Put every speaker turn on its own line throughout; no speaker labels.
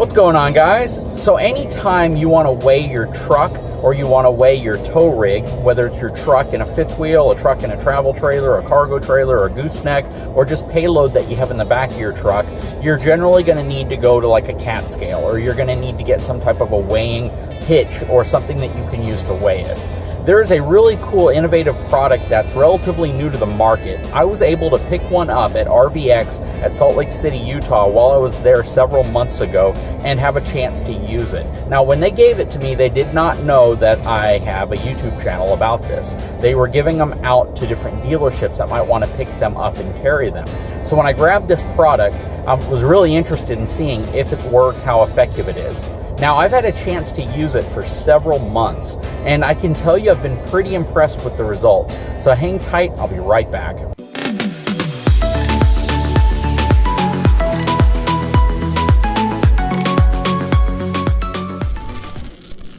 What's going on, guys? So anytime you want to weigh your truck or you want to weigh your tow rig, whether it's your truck in a fifth wheel, a truck in a travel trailer, a cargo trailer, a gooseneck, or just payload that you have in the back of your truck, you're generally going to need to go to like a cat scale, or you're going to need to get some type of a weighing hitch or something that you can use to weigh it. There is a really cool, innovative product that's relatively new to the market. I was able to pick one up at RVX at Salt Lake City, Utah while I was there several months ago and have a chance to use it. Now, when they gave it to me, they did not know that I have a YouTube channel about this. They were giving them out to different dealerships that might want to pick them up and carry them. So when I grabbed this product, I was really interested in seeing if it works, how effective it is. Now, I've had a chance to use it for several months, and I can tell you I've been pretty impressed with the results. So hang tight, I'll be right back.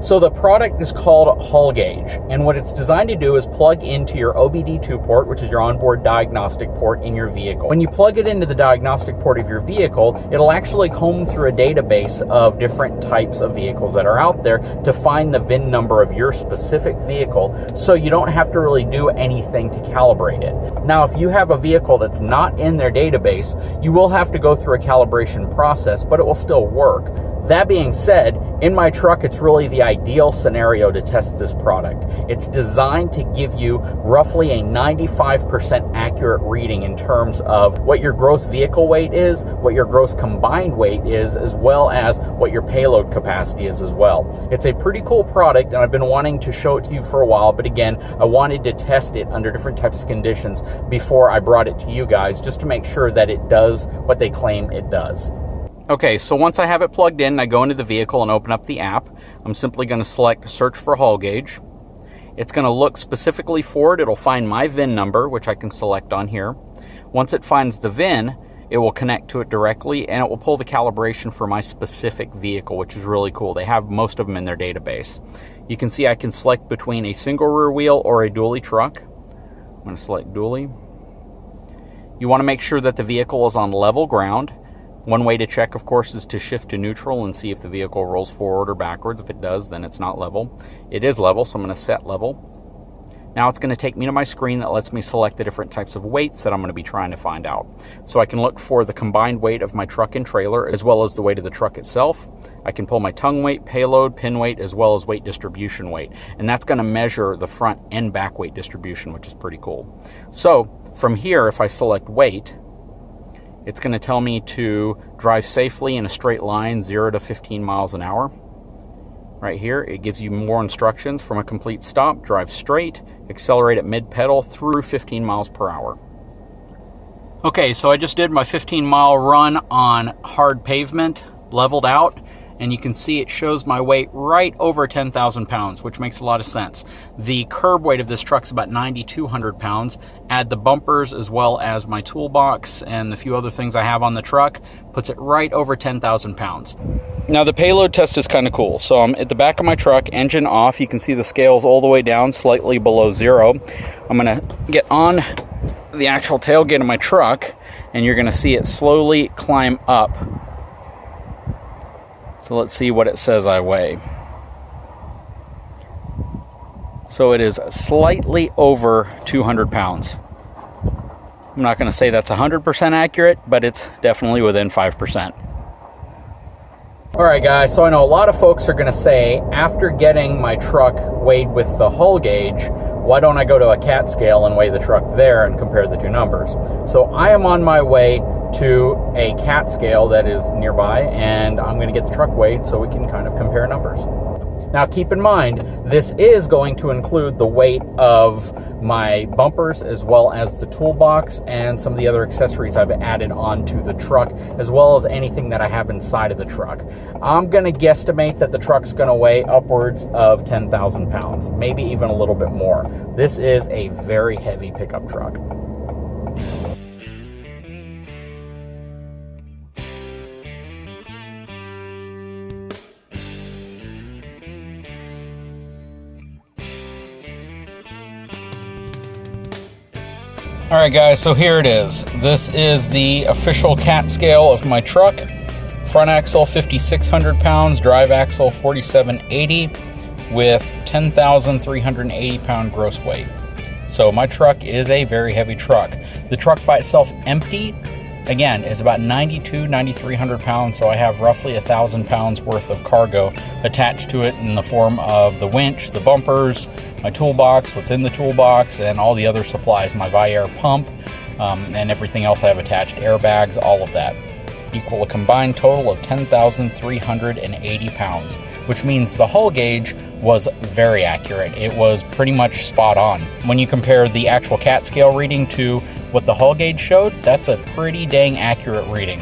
So the product is called HaulGuage, and what it's designed to do is plug into your OBDII port, which is your onboard diagnostic port in your vehicle. When you plug it into the diagnostic port of your vehicle, it'll actually comb through a database of different types of vehicles that are out there to find the VIN number of your specific vehicle, so you don't have to really do anything to calibrate it. Now, if you have a vehicle that's not in their database, you will have to go through a calibration process, but it will still work. That being said, in my truck, it's really the ideal scenario to test this product. It's designed to give you roughly a 95% accurate reading in terms of what your gross vehicle weight is, what your gross combined weight is, as well as what your payload capacity is as well. It's a pretty cool product, and I've been wanting to show it to you for a while, but again, I wanted to test it under different types of conditions before I brought it to you guys, just to make sure that it does what they claim it does. Okay, so once I have it plugged in, I go into the vehicle and open up the app. I'm simply going to select search for HaulGuage. It's going to look specifically for it. It'll find my VIN number, which I can select on here. Once it finds the VIN, it will connect to it directly, and it will pull the calibration for my specific vehicle, which is really cool. They have most of them in their database. You can see I can select between a single rear wheel or a dually truck. I'm going to select dually. You want to make sure that the vehicle is on level ground. One way to check, of course, is to shift to neutral and see if the vehicle rolls forward or backwards. If it does, then it's not level. It is level, so I'm going to set level. Now it's going to take me to my screen that lets me select the different types of weights that I'm going to be trying to find out. So I can look for the combined weight of my truck and trailer, as well as the weight of the truck itself. I can pull my tongue weight, payload, pin weight, as well as weight distribution weight. And that's going to measure the front and back weight distribution, which is pretty cool. So from here, if I select weight, it's going to tell me to drive safely in a straight line, 0 to 15 miles an hour. Right here, it gives you more instructions. From a complete stop, drive straight, accelerate at mid-pedal through 15 miles per hour. Okay, so I just did my 15-mile run on hard pavement, leveled out, and you can see it shows my weight right over 10,000 pounds, which makes a lot of sense. The curb weight of this truck is about 9,200 pounds. Add the bumpers as well as my toolbox and the few other things I have on the truck, puts it right over 10,000 pounds. Now the payload test is kind of cool. So I'm at the back of my truck, engine off. You can see the scales all the way down, slightly below zero. I'm gonna get on the actual tailgate of my truck, and you're gonna see it slowly climb up. So let's see what it says I weigh. So it is slightly over 200 pounds. I'm not going to say that's 100% accurate, but it's definitely within 5%. All right, guys, so I know a lot of folks are going to say, after getting my truck weighed with the HaulGuage, why don't I go to a cat scale and weigh the truck there and compare the two numbers? So I am on my way to a cat scale that is nearby, and I'm going to get the truck weighed so we can kind of compare numbers. Now keep in mind, this is going to include the weight of my bumpers as well as the toolbox and some of the other accessories I've added onto the truck, as well as anything that I have inside of the truck. I'm going to guesstimate that the truck's going to weigh upwards of 10,000 pounds, maybe even a little bit more. This is a very heavy pickup truck. Alright guys, so here it is. This is the official cat scale of my truck Front axle 5,600 pounds, drive axle 4,780 with 10,380 pound gross weight. So my truck is a very heavy truck. The truck by itself empty, again, is about 9,300 pounds, so I have roughly 1,000 pounds worth of cargo attached to it in the form of the winch, the bumpers, my toolbox, what's in the toolbox, and all the other supplies, my Viair pump, and everything else I have attached, airbags, all of that, equal a combined total of 10,380 pounds, which means the hull gauge was very accurate. It was pretty much spot on. When you compare the actual cat scale reading to what the hull gauge showed, that's a pretty dang accurate reading.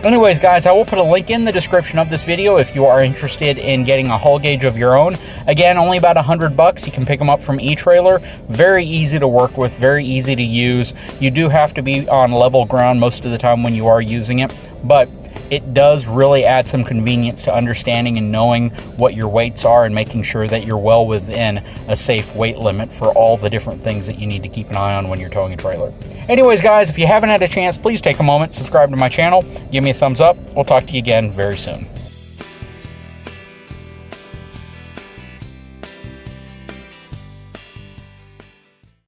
Anyways, guys, I will put a link in the description of this video if you are interested in getting a hull gauge of your own. Again, only about $100. You can pick them up from eTrailer. Very easy to work with, very easy to use. You do have to be on level ground most of the time when you are using it, but it does really add some convenience to understanding and knowing what your weights are and making sure that you're well within a safe weight limit for all the different things that you need to keep an eye on when you're towing a trailer. Anyways, guys, if you haven't had a chance, please take a moment, subscribe to my channel, give me a thumbs up. We'll talk to you again very soon.